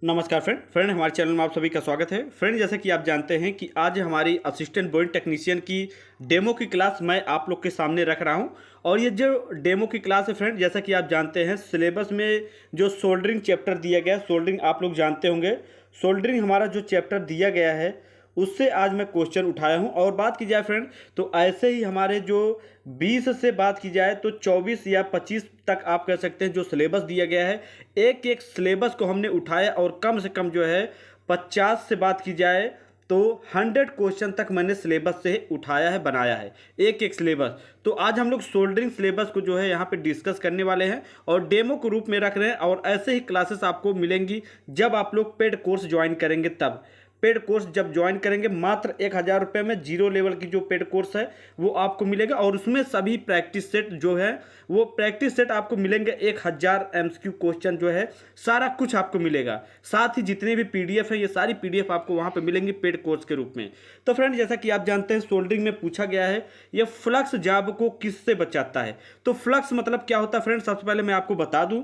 नमस्कार फ्रेंड हमारे चैनल में आप सभी का स्वागत है। फ्रेंड, जैसे कि आप जानते हैं कि आज हमारी असिस्टेंट बोइंग टेक्नीशियन की डेमो की क्लास मैं आप लोग के सामने रख रहा हूं। और ये जो डेमो की क्लास है फ्रेंड, जैसा कि आप जानते हैं सिलेबस में जो सोल्डरिंग चैप्टर दिया गया है, सोल्डरिंग आप लोग जानते होंगे। सोल्डरिंग हमारा जो चैप्टर दिया गया है उससे आज मैं क्वेश्चन उठाया हूं। और बात की जाए फ्रेंड, तो ऐसे ही हमारे जो 20 से बात की जाए तो 24 या 25 तक आप कह सकते हैं जो सिलेबस दिया गया है, एक एक सिलेबस को हमने उठाया और कम से कम जो है 50 से बात की जाए तो 100 क्वेश्चन तक मैंने सिलेबस से उठाया है, बनाया है एक एक सिलेबस। तो आज हम लोग सोल्डरिंग सिलेबस को जो है यहाँ पे डिस्कस करने वाले हैं और डेमो के रूप में रख रहे हैं। और ऐसे ही क्लासेस आपको मिलेंगी जब आप लोग पेड कोर्स ज्वाइन करेंगे। तब पेड कोर्स जब ज्वाइन करेंगे मात्र 1000 रुपये में जीरो लेवल की जो पेड कोर्स है वो आपको मिलेगा। और उसमें सभी प्रैक्टिस सेट जो है वो प्रैक्टिस सेट आपको मिलेंगे। 1000 MCQ क्वेश्चन जो है सारा कुछ आपको मिलेगा। साथ ही जितने भी PDF है ये सारी PDF आपको वहाँ पे मिलेंगी पेड कोर्स के रूप में। तो फ्रेंड, जैसा कि आप जानते हैं सोल्डरिंग में पूछा गया है ये फ्लक्स जॉब को किससे बचाता है। तो फ्लक्स मतलब क्या होता है फ्रेंड, सबसे पहले मैं आपको बता दूं।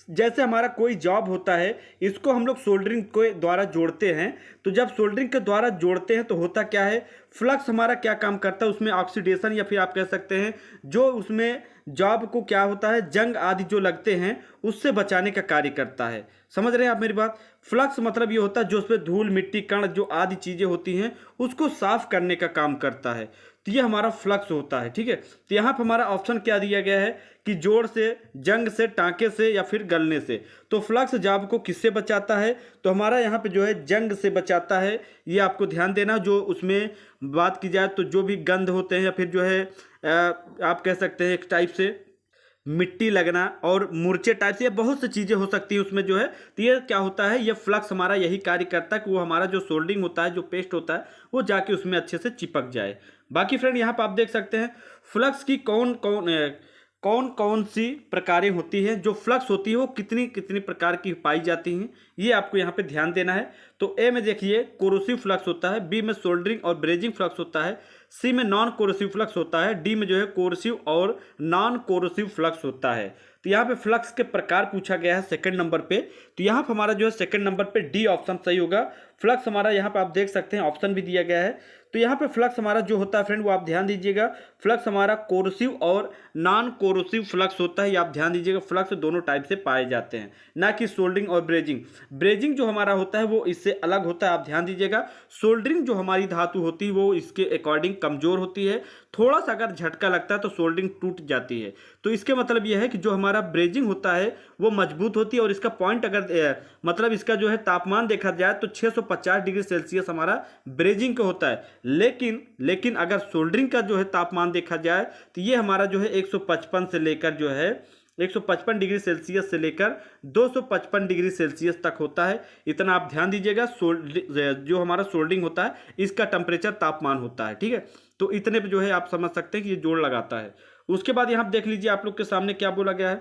जैसे हमारा कोई जॉब होता है इसको हम लोग सोल्डरिंग के द्वारा जोड़ते हैं। तो जब सोल्डरिंग के द्वारा जोड़ते हैं तो होता क्या है, फ्लक्स हमारा क्या काम करता है, उसमें ऑक्सीडेशन या फिर आप कह सकते हैं जो उसमें जॉब को क्या होता है, जंग आदि जो लगते हैं उससे बचाने का कार्य करता है। समझ रहे हैं आप मेरी बात। फ्लक्स मतलब ये होता है जो उसमें धूल मिट्टी कण जो आदि चीज़ें होती हैं उसको साफ करने का काम करता है। तो ये हमारा फ्लक्स होता है। ठीक है, तो यहाँ पर हमारा ऑप्शन क्या दिया गया है कि जोड़ से, जंग से, टाँके से या फिर गलने से। तो फ्लक्स जॉब को किससे बचाता है, तो हमारा यहाँ पे जो है जंग से बचाता है। ये आपको ध्यान देना। जो उसमें बात की जाए तो जो भी गंध होते हैं या फिर जो है आप कह सकते हैं एक टाइप से मिट्टी लगना और मूर्छे टाइप से, ये बहुत सी चीज़ें हो सकती है उसमें जो है। तो ये क्या होता है, ये फ्लक्स हमारा यही कार्य करता है कि वो हमारा जो सोल्डिंग होता है, जो पेस्ट होता है, वो जाके उसमें अच्छे से चिपक जाए। बाकी फ्रेंड यहाँ पर आप देख सकते हैं फ्लक्स की कौन कौन सी प्रकारें होती हैं। जो फ्लक्स होती है वो कितनी कितनी प्रकार की पाई जाती हैं, ये आपको यहाँ पे ध्यान देना है। तो ए में देखिए कोरोसिव फ्लक्स होता है, बी में सोल्डरिंग और ब्रेजिंग फ्लक्स होता है, सी में नॉन कोरोसिव फ्लक्स होता है, डी में जो है कोरोसिव और नॉन कोरोसिव फ्लक्स होता है। तो यहाँ पे फ्लक्स के प्रकार पूछा गया है सेकंड नंबर पे। तो यहाँ पे हमारा जो है सेकंड नंबर पे डी ऑप्शन सही होगा। फ्लक्स हमारा यहाँ पे आप देख सकते हैं ऑप्शन भी दिया गया है। तो यहाँ पे फ्लक्स हमारा जो होता है फ्रेंड वो आप ध्यान दीजिएगा, फ्लक्स हमारा कोरोसिव और नॉन कोरोसिव फ्लक्स होता है। ये आप ध्यान दीजिएगा, फ्लक्स दोनों टाइप से पाए जाते हैं, ना कि सोल्डरिंग और ब्रेजिंग। ब्रेजिंग जो हमारा होता है वो इससे अलग होता है, आप ध्यान दीजिएगा। सोल्डरिंग जो हमारी धातु होती है वो इसके अकॉर्डिंग कमजोर होती है। थोड़ा सा अगर झटका लगता है तो सोल्डरिंग टूट जाती है। तो इसके मतलब यह है कि जो हमारा ब्रेजिंग होता है वो मजबूत होती है। और इसका पॉइंट अगर मतलब इसका जो है तापमान देखा जाए तो 650 डिग्री सेल्सियस हमारा ब्रेजिंग का होता है। लेकिन अगर सोल्डरिंग का जो है तापमान देखा जाए तो ये हमारा जो है 155 से लेकर जो है 155 डिग्री सेल्सियस से लेकर 255 डिग्री सेल्सियस तक होता है। इतना आप ध्यान दीजिएगा। जो हमारा सोल्डरिंग होता है इसका टेम्परेचर तापमान होता है। ठीक है, तो इतने पे जो है आप समझ सकते हैं कि ये जोड़ लगाता है। उसके बाद यहाँ देख लीजिए आप लोग के सामने क्या बोला गया है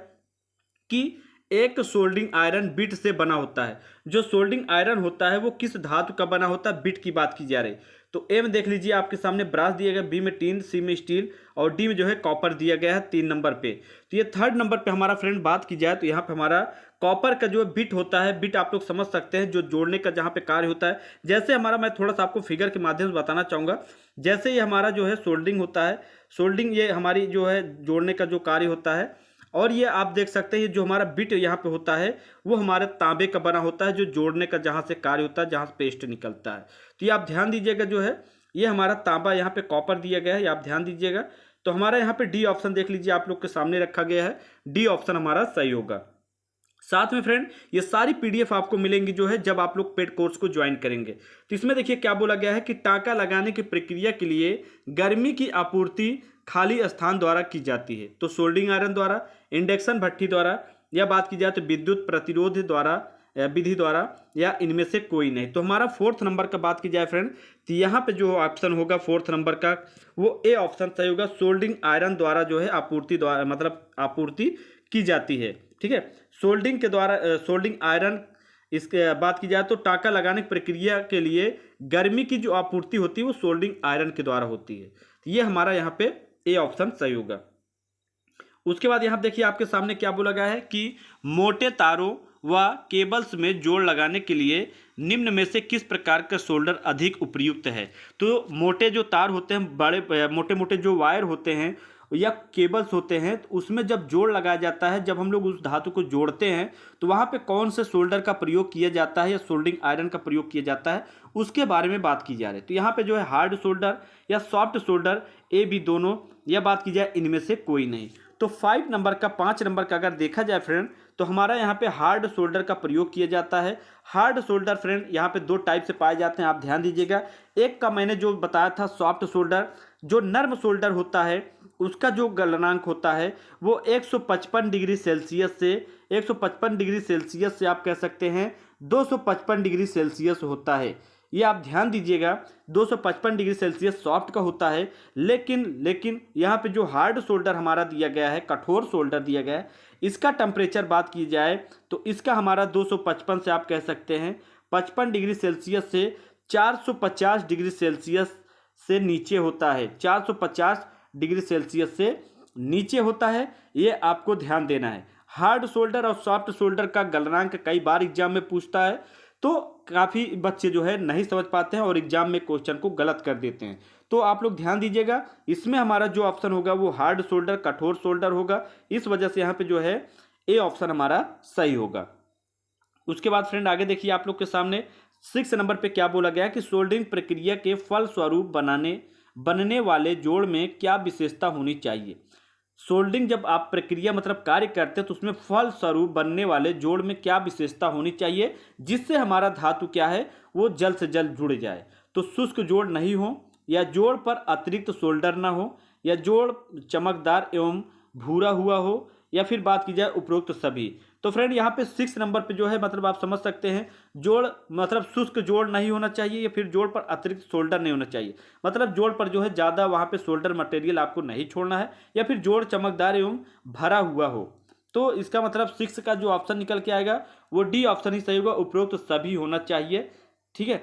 कि एक सोल्डिंग आयरन बिट से बना होता है। जो सोल्डिंग आयरन होता है वो किस धातु का बना होता है, बिट की बात की जा रही। तो ए में देख लीजिए आपके सामने ब्रास दिया गया, बी में टीन, सी में स्टील और डी में जो है कॉपर दिया गया है 3 नंबर पे। तो ये थर्ड नंबर पे हमारा फ्रेंड बात की जाए तो यहाँ पे हमारा कॉपर का जो बिट होता है, बिट आप लोग समझ सकते हैं जो जोड़ने का जहाँ पे कार्य होता है। जैसे हमारा, मैं थोड़ा सा आपको फिगर के माध्यम से बताना चाहूँगा। जैसे ये हमारा जो है सोल्डिंग होता है, सोल्डिंग ये हमारी जो है जोड़ने का जो कार्य होता है। और ये आप देख सकते हैं ये जो हमारा बिट यहाँ पे होता है वो हमारे तांबे का बना होता है, जो जोड़ने का जहाँ से कार्य होता है, जहाँ से पेस्ट निकलता है। तो ये आप ध्यान दीजिएगा, जो है ये हमारा तांबा, यहाँ पे कॉपर दिया गया है, ये आप ध्यान दीजिएगा। तो हमारा यहाँ पे डी ऑप्शन देख लीजिए आप लोग के सामने रखा गया है, डी ऑप्शन हमारा सही होगा। साथ में फ्रेंड ये सारी PDF आपको मिलेंगी जो है जब आप लोग पेड कोर्स को ज्वाइन करेंगे। तो इसमें देखिए क्या बोला गया है कि टाँका लगाने की प्रक्रिया के लिए गर्मी की आपूर्ति खाली स्थान द्वारा की जाती है। तो सोल्डिंग आयरन द्वारा, इंडक्शन भट्ठी द्वारा, या बात की जाए तो विद्युत प्रतिरोध द्वारा, विधि द्वारा, या इनमें से कोई नहीं। तो हमारा फोर्थ नंबर का बात की जाए फ्रेंड तो यहाँ पे जो ऑप्शन होगा फोर्थ नंबर का वो ए ऑप्शन सही होगा। सोल्डिंग आयरन द्वारा जो है आपूर्ति द्वारा, मतलब आपूर्ति की जाती है। ठीक है, सोल्डिंग के द्वारा, सोल्डिंग आयरन, इसके बात की जाए तो टाँका लगाने की प्रक्रिया के लिए गर्मी की जो आपूर्ति होती है वो सोल्डिंग आयरन के द्वारा होती है। तो ये हमारा यहाँ पे ए ऑप्शन सही होगा। उसके बाद यहाँ देखिए आपके सामने क्या बोला गया है कि मोटे तारों व केबल्स में जोड़ लगाने के लिए निम्न में से किस प्रकार का सोल्डर अधिक उपयुक्त है। तो मोटे जो तार होते हैं, बड़े मोटे मोटे जो वायर होते हैं या केबल्स होते हैं, तो उसमें जब जोड़ लगाया जाता है, जब हम लोग उस धातु को जोड़ते हैं तो वहाँ पे कौन से सोल्डर का प्रयोग किया जाता है या सोल्डरिंग आयरन का प्रयोग किया जाता है, उसके बारे में बात की जा रही है। तो यहाँ पे जो है हार्ड सोल्डर या सॉफ्ट सोल्डर, ए बी दोनों, या बात की जाए इनमें से कोई नहीं। तो 5 नंबर का अगर देखा जाए फ्रेंड, तो हमारा यहाँ पे हार्ड सोल्डर का प्रयोग किया जाता है। हार्ड सोल्डर फ्रेंड यहाँ पे 2 टाइप से पाए जाते हैं, आप ध्यान दीजिएगा। एक का मैंने जो बताया था सॉफ्ट सोल्डर, जो नर्म सोल्डर होता है उसका जो गलनांक होता है वो 155 डिग्री सेल्सियस से 155 डिग्री सेल्सियस से आप कह सकते हैं 255 डिग्री सेल्सियस होता है। ये आप ध्यान दीजिएगा, 255 डिग्री सेल्सियस सॉफ्ट का होता है। लेकिन यहाँ पे जो हार्ड सोल्डर हमारा दिया गया है, कठोर सोल्डर दिया गया है, इसका टेम्परेचर बात की जाए तो इसका हमारा 255 से आप कह सकते हैं 55 डिग्री सेल्सियस से 450 डिग्री सेल्सियस से नीचे होता है। 450 डिग्री सेल्सियस से नीचे होता है, ये आपको ध्यान देना है। हार्ड सोल्डर और सॉफ्ट सोल्डर का गलनांक कई बार एग्जाम में पूछता है, तो काफ़ी बच्चे जो है नहीं समझ पाते हैं और एग्जाम में क्वेश्चन को गलत कर देते हैं। तो आप लोग ध्यान दीजिएगा, इसमें हमारा जो ऑप्शन होगा वो हार्ड सोल्डर, कठोर सोल्डर होगा। इस वजह से यहाँ पे जो है ए ऑप्शन हमारा सही होगा। उसके बाद फ्रेंड आगे देखिए, आप लोग के सामने 6 नंबर पे क्या बोला गया है कि सोल्डरिंग प्रक्रिया के फल स्वरूप बनने वाले जोड़ में क्या विशेषता होनी चाहिए। सोल्डरिंग जब आप प्रक्रिया मतलब कार्य करते हैं तो उसमें फल स्वरूप बनने वाले जोड़ में क्या विशेषता होनी चाहिए जिससे हमारा धातु क्या है वो जल्द से जल्द जुड़ जाए। तो शुष्क जोड़ नहीं हो, या जोड़ पर अतिरिक्त सोल्डर ना हो, या जोड़ चमकदार एवं भूरा हुआ हो, या फिर बात की जाए उपरोक्त सभी। तो फ्रेंड यहाँ पे 6 नंबर पे जो है मतलब आप समझ सकते हैं, जोड़ मतलब शुष्क जोड़ नहीं होना चाहिए, या फिर जोड़ पर अतिरिक्त सोल्डर नहीं होना चाहिए। मतलब जोड़ पर जो है ज़्यादा वहाँ पे सोल्डर मटेरियल आपको नहीं छोड़ना है, या फिर जोड़ चमकदार एवं भरा हुआ हो। तो इसका मतलब 6 का जो ऑप्शन निकल के आएगा वो डी ऑप्शन ही सही होगा, उपरोक्त सभी होना चाहिए। ठीक है,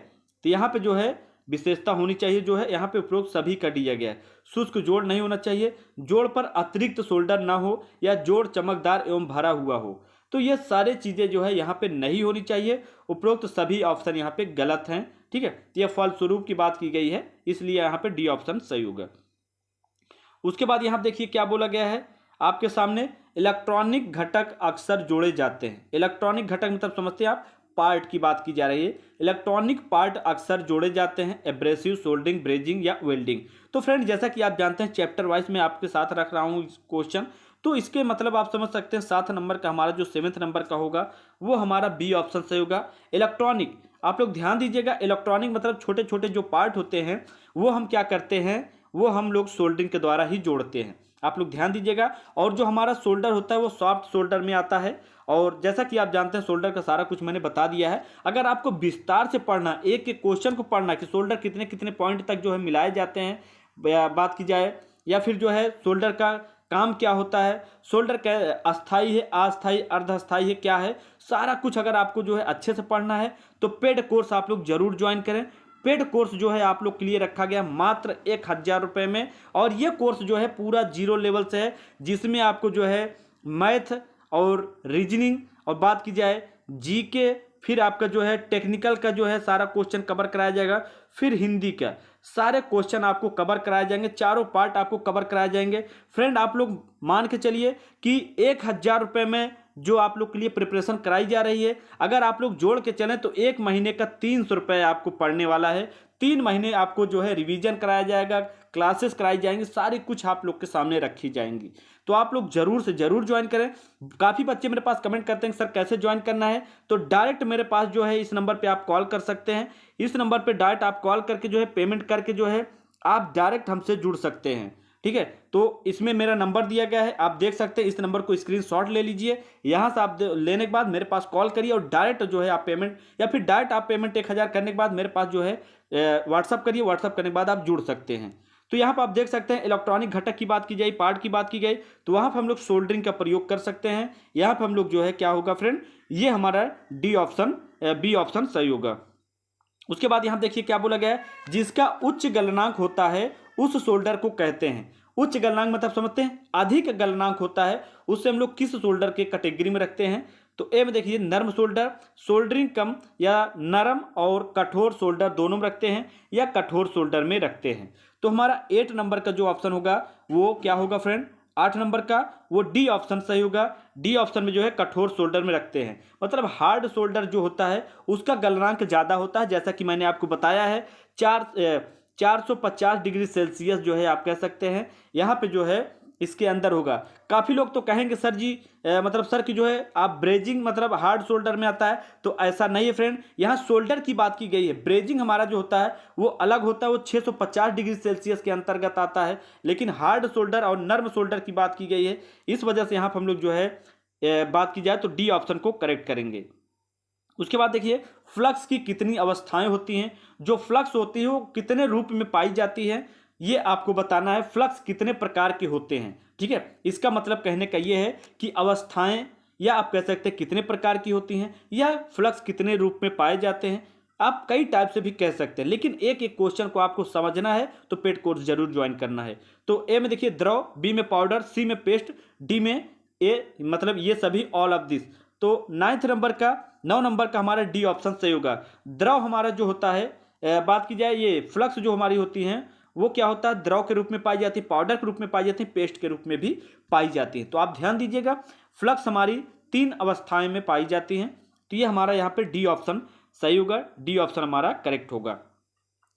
तो यहाँ पे जो है विशेषता होनी चाहिए, जो है यहाँ पे उपरोक्त सभी का दिया गया है। शुष्क जोड़ नहीं होना चाहिए, जोड़ पर अतिरिक्त सोल्डर ना हो, या जोड़ चमकदार एवं भरा हुआ हो। तो ये सारे चीज़ें जो है यहाँ पे नहीं होनी चाहिए, उपरोक्त सभी ऑप्शन यहाँ पे गलत हैं। ठीक है, ये फलस्वरूप की बात की गई है, इसलिए यहाँ पे डी ऑप्शन सही होगा। उसके बाद यहाँ देखिए क्या बोला गया है आपके सामने, इलेक्ट्रॉनिक घटक अक्सर जोड़े जाते हैं। इलेक्ट्रॉनिक घटक मतलब समझते हैं आप, पार्ट की बात की जा रही है। इलेक्ट्रॉनिक पार्ट अक्सर जोड़े जाते हैं, एब्रेसिव, सोल्डरिंग, ब्रेजिंग या वेल्डिंग। तो फ्रेंड जैसा कि आप जानते हैं चैप्टर वाइज मैं आपके साथ रख रहा हूँ क्वेश्चन, तो इसके मतलब आप समझ सकते हैं 7 नंबर का हमारा जो 7 नंबर का होगा वो हमारा बी ऑप्शन सही होगा। इलेक्ट्रॉनिक, आप लोग ध्यान दीजिएगा, इलेक्ट्रॉनिक मतलब छोटे छोटे जो पार्ट होते हैं वो हम क्या करते हैं, वो हम लोग सोल्डरिंग के द्वारा ही जोड़ते हैं। आप लोग ध्यान दीजिएगा। और जो हमारा सोल्डर होता है वो सॉफ्ट सोल्डर में आता है। और जैसा कि आप जानते हैं सोल्डर का सारा कुछ मैंने बता दिया है। अगर आपको विस्तार से पढ़ना, एक एक क्वेश्चन को पढ़ना कि सोल्डर कितने कितने पॉइंट तक जो है मिलाए जाते हैं, बात की जाए, या फिर जो है सोल्डर का काम क्या होता है, सोल्डर क्या अस्थाई है, अस्थाई, अर्धस्थाई है, क्या है, सारा कुछ अगर आपको जो है अच्छे से पढ़ना है तो पेड कोर्स आप लोग जरूर ज्वाइन करें। पेड कोर्स जो है आप लोग के लिए रखा गया मात्र 1000 रुपये में, और ये कोर्स जो है पूरा 0 लेवल से है, जिसमें आपको जो है मैथ और रीजनिंग और बात की जाए जीके, फिर आपका जो है टेक्निकल का जो है सारा क्वेश्चन कवर कराया जाएगा, फिर हिंदी का सारे क्वेश्चन आपको कवर कराए जाएंगे, चारों पार्ट आपको कवर कराए जाएंगे। फ्रेंड आप लोग मान के चलिए कि 1000 रुपये में जो आप लोग के लिए प्रिपरेशन कराई जा रही है, अगर आप लोग जोड़ के चलें तो 1 महीने का 300 रुपये आपको पढ़ने वाला है। 3 महीने आपको जो है रिवीजन कराया जाएगा, क्लासेस कराई जाएंगी, सारी कुछ आप लोग के सामने रखी जाएंगी। तो आप लोग जरूर से जरूर ज्वाइन करें। काफ़ी बच्चे मेरे पास कमेंट करते हैं सर कैसे ज्वाइन करना है, तो डायरेक्ट मेरे पास जो है इस नंबर पे आप कॉल कर सकते हैं। इस नंबर पे डायरेक्ट आप कॉल करके जो है पेमेंट करके जो है आप डायरेक्ट हमसे जुड़ सकते हैं। ठीक है, तो इसमें मेरा नंबर दिया गया है, आप देख सकते हैं। इस नंबर को स्क्रीनशॉट ले लीजिए, यहाँ से आप लेने के बाद मेरे पास कॉल करिए और डायरेक्ट जो है आप पेमेंट, या फिर डायरेक्ट आप पेमेंट 1000 करने के बाद मेरे पास जो है व्हाट्सअप करिए, व्हाट्सअप करने के बाद आप जुड़ सकते हैं। तो यहाँ पर आप देख सकते हैं इलेक्ट्रॉनिक घटक की बात की जाए, पार्ट की बात की गई, तो वहाँ पर हम लोग सोल्डरिंग का प्रयोग कर सकते हैं। यहाँ पर हम लोग जो है क्या होगा फ्रेंड, ये हमारा डी ऑप्शन, बी ऑप्शन सही होगा। उसके बाद यहाँ देखिए क्या बोला गया है, जिसका उच्च गलनांक होता है उस सोल्डर को कहते हैं। उच्च गलनांक मतलब समझते हैं, अधिक गलनांक होता है उससे हम लोग किस सोल्डर के कैटेगरी में रखते हैं, तो ए में देखिए नर्म सोल्डर, सोल्डरिंग कम या नरम और कठोर सोल्डर दोनों में रखते हैं या कठोर सोल्डर में रखते हैं। तो हमारा 8 नंबर का जो ऑप्शन होगा वो क्या होगा फ्रेंड, 8 नंबर का वो डी ऑप्शन सही होगा। डी ऑप्शन में जो है कठोर सोल्डर में रखते हैं, मतलब हार्ड सोल्डर जो होता है उसका गलनांक ज़्यादा होता है, जैसा कि मैंने आपको बताया है 450 डिग्री सेल्सियस जो है आप कह सकते हैं यहाँ पे जो है इसके अंदर होगा। काफ़ी लोग तो कहेंगे सर जी मतलब सर कि जो है आप ब्रेजिंग मतलब हार्ड सोल्डर में आता है, तो ऐसा नहीं है फ्रेंड। यहाँ सोल्डर की बात की गई है, ब्रेजिंग हमारा जो होता है वो अलग होता है, वो 650 डिग्री सेल्सियस के अंतर्गत आता है, लेकिन हार्ड सोल्डर और नर्म सोल्डर की बात की गई है। इस वजह से यहाँ पर हम लोग जो है बात की जाए तो डी ऑप्शन को करेक्ट करेंगे। उसके बाद देखिए फ्लक्स की कितनी अवस्थाएं होती हैं, जो फ्लक्स होती है वो कितने रूप में पाई जाती है ये आपको बताना है। फ्लक्स कितने प्रकार के होते हैं, ठीक है, इसका मतलब कहने का ये है कि अवस्थाएं या आप कह सकते हैं कितने प्रकार की होती हैं या फ्लक्स कितने रूप में पाए जाते हैं। आप कई टाइप से भी कह सकते हैं, लेकिन एक एक क्वेश्चन को आपको समझना है तो पेड कोर्स जरूर ज्वाइन करना है। तो ए में देखिए द्रव, बी में पाउडर, सी में पेस्ट, डी में ए मतलब ये सभी ऑल ऑफ दिस। तो 9 नंबर का हमारा डी ऑप्शन सही होगा। द्रव हमारा जो होता है बात की जाए ये फ्लक्स जो हमारी होती हैं वो क्या होता है, द्रव के रूप में पाई जाती है, पाउडर के रूप में पाई जाती है, पेस्ट के रूप में भी पाई जाती है। तो आप ध्यान दीजिएगा फ्लक्स हमारी 3 अवस्थाएं में पाई जाती हैं। तो ये हमारा यहाँ पे डी ऑप्शन सही होगा, डी ऑप्शन हमारा करेक्ट होगा।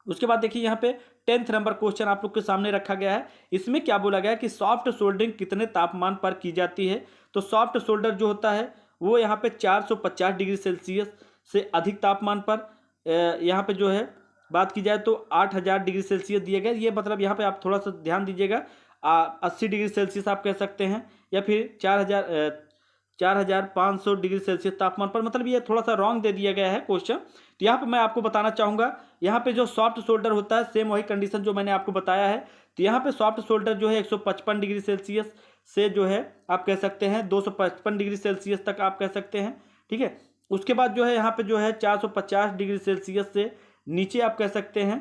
उसके बाद देखिए यहाँ पे 10th नंबर क्वेश्चन आप लोग के सामने रखा गया है। इसमें क्या बोला गया है कि सॉफ्ट सोल्डरिंग कितने तापमान पर की जाती है। तो सॉफ्ट सोल्डर जो होता है वो यहाँ पे 450 डिग्री सेल्सियस से अधिक तापमान पर यहाँ पे जो है बात की जाए तो 8000 डिग्री सेल्सियस दिया गया। ये मतलब यहाँ पे आप थोड़ा सा ध्यान दीजिएगा 80 डिग्री सेल्सियस आप कह सकते हैं या फिर 4500 डिग्री सेल्सियस तापमान पर, मतलब ये थोड़ा सा रॉन्ग दे दिया गया है क्वेश्चन। तो यहाँ पे मैं आपको बताना चाहूँगा यहाँ पे जो सॉफ्ट सोल्डर होता है सेम वही कंडीशन जो मैंने आपको बताया है। तो यहाँ पे सॉफ्ट सोल्डर जो है 155 डिग्री सेल्सियस से जो है आप कह सकते हैं 255 डिग्री सेल्सियस तक आप कह सकते हैं, ठीक है। उसके बाद जो है यहाँ पे जो है 450 डिग्री सेल्सियस से नीचे आप कह सकते हैं।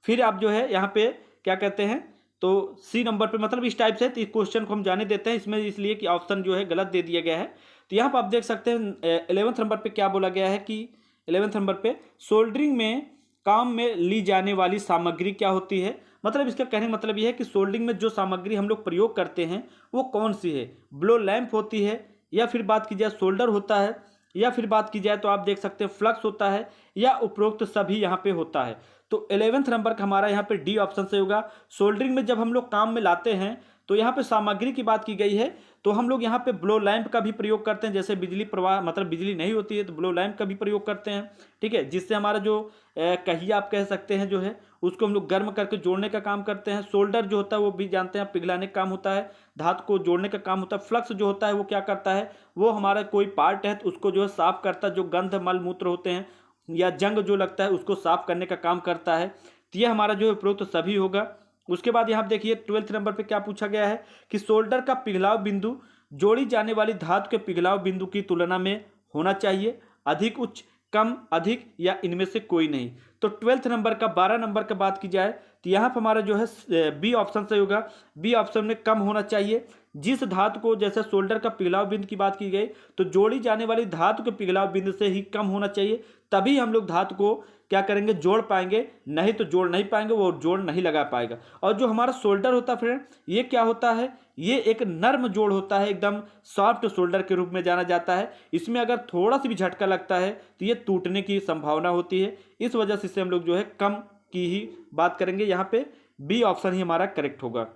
फिर आप जो है यहाँ पे क्या कहते हैं तो सी नंबर पे मतलब इस टाइप से। तो इस क्वेश्चन को हम जाने देते हैं इसमें, इसलिए कि ऑप्शन जो है गलत दे दिया गया है। तो यहाँ पर आप देख सकते हैं 11th नंबर पे क्या बोला गया है कि 11th नंबर पे सोल्डरिंग में काम में ली जाने वाली सामग्री क्या होती है। मतलब इसका कहने का मतलब यह है कि सोल्डरिंग में जो सामग्री हम लोग प्रयोग करते हैं वो कौन सी है, ब्लो लैंप होती है या फिर बात की जाए सोल्डर होता है या फिर बात की जाए तो आप देख सकते हैं फ्लक्स होता है या उपरोक्त सभी यहाँ पे होता है। तो 11th नंबर का हमारा यहाँ पे डी ऑप्शन से होगा। सोल्डरिंग में जब हम लोग काम में लाते हैं तो यहाँ पे सामग्री की बात की गई है, तो हम लोग यहाँ पे ब्लो लैंप का भी प्रयोग करते हैं। जैसे बिजली प्रवाह मतलब बिजली नहीं होती है तो ब्लो लैंप का भी प्रयोग करते हैं, ठीक है, जिससे हमारा जो कहिया आप कह सकते हैं जो है उसको हम लोग गर्म करके जोड़ने का काम करते हैं। सोल्डर जो होता है वो भी जानते हैं पिघलाने का काम होता है, धातु को जोड़ने का काम होता है। फ्लक्स जो होता है वो क्या करता है, वो हमारा कोई पार्ट है तो उसको जो है साफ करता है, जो गंध मल मूत्र होते हैं या जंग जो लगता है उसको साफ करने का काम करता है। तो ये हमारा जो है उपरोक्त सभी होगा। उसके बाद यहाँ देखिए 12th नंबर पे क्या पूछा गया है कि सोल्डर का पिघलाव बिंदु जोड़ी जाने वाली धातु के पिघलाव बिंदु की तुलना में होना चाहिए, अधिक, उच्च, कम, अधिक या इनमें से कोई नहीं। तो 12th नंबर का 12 नंबर का बात की जाए तो यहाँ पर हमारा जो है बी ऑप्शन से होगा। बी ऑप्शन में कम होना चाहिए। जिस धातु को जैसे सोल्डर का पिघलाव बिंदु की बात की गई तो जोड़ी जाने वाली धातु के पिघलाव बिंदु से ही कम होना चाहिए, तभी हम लोग धातु को क्या करेंगे जोड़ पाएंगे, नहीं तो जोड़ नहीं पाएंगे, वो जोड़ नहीं लगा पाएगा। और जो हमारा सोल्डर होता है फ्रेंड ये क्या होता है, ये एक नर्म जोड़ होता है, एकदम सॉफ्ट सोल्डर के रूप में जाना जाता है। इसमें अगर थोड़ा सा भी झटका लगता है तो ये टूटने की संभावना होती है। इस वजह से इसे हम लोग जो है कम की ही बात करेंगे। यहाँ पे बी ऑप्शन ही हमारा करेक्ट होगा।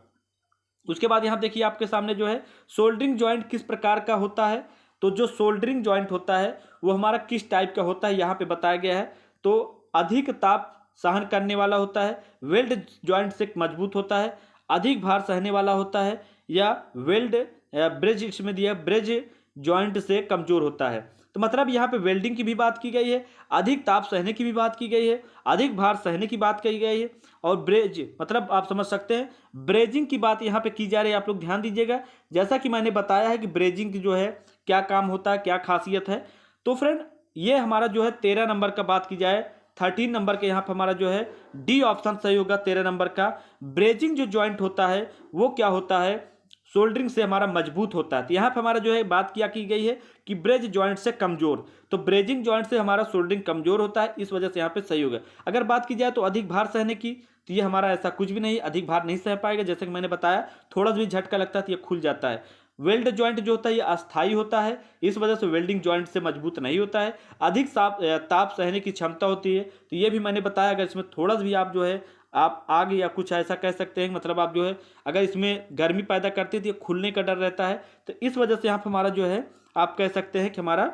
उसके बाद यहाँ देखिए आपके सामने जो है सोल्डरिंग जॉइंट किस प्रकार का होता है। तो जो सोल्डरिंग जॉइंट होता है वो हमारा किस टाइप का होता है यहाँ पे बताया गया है। तो अधिक ताप सहन करने वाला होता है, वेल्ड जॉइंट से मजबूत होता है, अधिक भार सहने वाला होता है या वेल्ड ब्रिज इसमें दिया ब्रिज जॉइंट से कमजोर होता है। तो मतलब यहाँ पे वेल्डिंग की भी बात की गई है, अधिक ताप सहने की भी बात की गई है, अधिक भार सहने की बात की गई है और ब्रेज मतलब आप समझ सकते हैं ब्रेजिंग की बात यहाँ पे की जा रही है। आप लोग ध्यान दीजिएगा, जैसा कि मैंने बताया है कि ब्रेजिंग की जो है क्या काम होता है, क्या खासियत है। तो फ्रेंड ये हमारा जो है 13 नंबर का बात की जाए 13 नंबर के यहाँ पर हमारा जो है डी ऑप्शन सही होगा। 13 नंबर का ब्रेजिंग जो जॉइंट होता है वो क्या होता है, सोल्डरिंग से हमारा मजबूत होता है। तो यहाँ पर हमारा जो है बात किया की गई है कि ब्रेज जॉइंट से कमजोर, तो ब्रेजिंग जॉइंट से हमारा सोल्डरिंग कमजोर होता है, इस वजह से यहाँ पे सही होगा। अगर बात की जाए तो अधिक भार सहने की, तो ये हमारा ऐसा कुछ भी नहीं, अधिक भार नहीं सह पाएगा। जैसे कि मैंने बताया थोड़ा भी झटका लगता है तो ये खुल जाता है। वेल्ड जॉइंट जो होता है ये अस्थाई होता है, इस वजह से वेल्डिंग जॉइंट से मजबूत नहीं होता है। अधिक ताप सहने की क्षमता होती है, तो ये भी मैंने बताया। अगर इसमें थोड़ा भी आप जो है आप आग या कुछ ऐसा कह सकते हैं, मतलब आप जो है अगर इसमें गर्मी पैदा करती है तो ये खुलने का डर रहता है। तो इस वजह से यहाँ पर हमारा जो है आप कह सकते हैं कि हमारा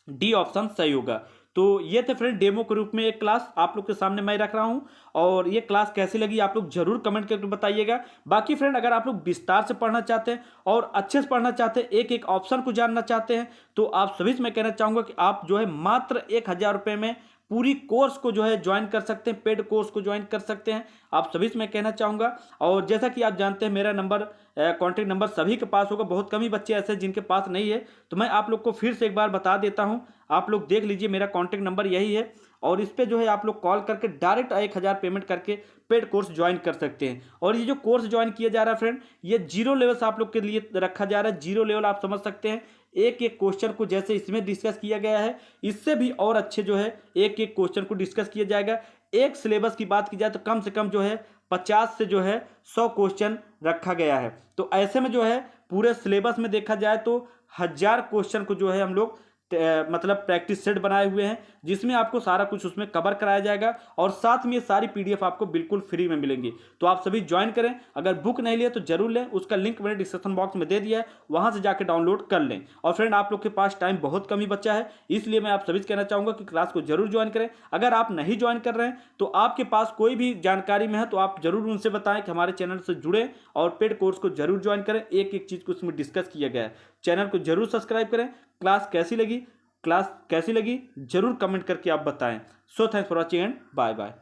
डी ऑप्शन सही होगा। तो ये थे फ्रेंड डेमो के रूप में एक क्लास आप लोग के सामने मैं रख रहा हूं, और ये क्लास कैसी लगी आप लोग जरूर कमेंट करके बताइएगा। बाकी फ्रेंड अगर आप लोग विस्तार से पढ़ना चाहते हैं और अच्छे से पढ़ना चाहते हैं, एक एक ऑप्शन को जानना चाहते हैं, तो आप सभी से मैं कहना चाहूंगा कि आप जो है मात्र 1000 रुपये में पूरी कोर्स को जो है ज्वाइन कर सकते हैं, पेड कोर्स को ज्वाइन कर सकते हैं, आप सभी से मैं कहना चाहूँगा। और जैसा कि आप जानते हैं मेरा नंबर कॉन्टैक्ट नंबर सभी के पास होगा, बहुत कम ही बच्चे ऐसे हैं जिनके पास नहीं है, तो मैं आप लोग को फिर से एक बार बता देता हूँ। आप लोग देख लीजिए मेरा कॉन्टैक्ट नंबर यही है, और इस पर जो है आप लोग कॉल करके डायरेक्ट 1000 पेमेंट करके पेड कोर्स ज्वाइन कर सकते हैं। और ये जो कोर्स ज्वाइन किया जा रहा है फ्रेंड, ये 0 लेवल से आप लोग के लिए रखा जा रहा है। 0 लेवल आप समझ सकते हैं, एक एक क्वेश्चन को जैसे इसमें डिस्कस किया गया है, इससे भी और अच्छे जो है एक एक क्वेश्चन को डिस्कस किया जाएगा। एक सिलेबस की बात की जाए तो कम से कम जो है 50 से जो है 100 क्वेश्चन रखा गया है। तो ऐसे में जो है पूरे सिलेबस में देखा जाए तो 1000 क्वेश्चन को जो है हम लोग मतलब प्रैक्टिस सेट बनाए हुए हैं, जिसमें आपको सारा कुछ उसमें कवर कराया जाएगा, और साथ में ये सारी पीडीएफ आपको बिल्कुल फ्री में मिलेंगी। तो आप सभी ज्वाइन करें, अगर बुक नहीं लिए तो जरूर लें, उसका लिंक मैंने डिस्क्रिप्शन बॉक्स में दे दिया है, वहां से जाकर डाउनलोड कर लें। और फ्रेंड आप लोग के पास टाइम बहुत कम ही बचा है, इसलिए मैं आप सभी से कहना चाहूंगा कि क्लास को जरूर ज्वाइन करें। अगर आप नहीं ज्वाइन कर रहे हैं तो आपके पास कोई भी जानकारी में है तो आप जरूर उनसे बताएं कि हमारे चैनल से जुड़े और पेड कोर्स को जरूर ज्वाइन करें। एक एक चीज को उसमें डिस्कस किया गया है। चैनल को जरूर सब्सक्राइब करें। क्लास कैसी लगी जरूर कमेंट करके आप बताएं। So thanks for watching and bye bye.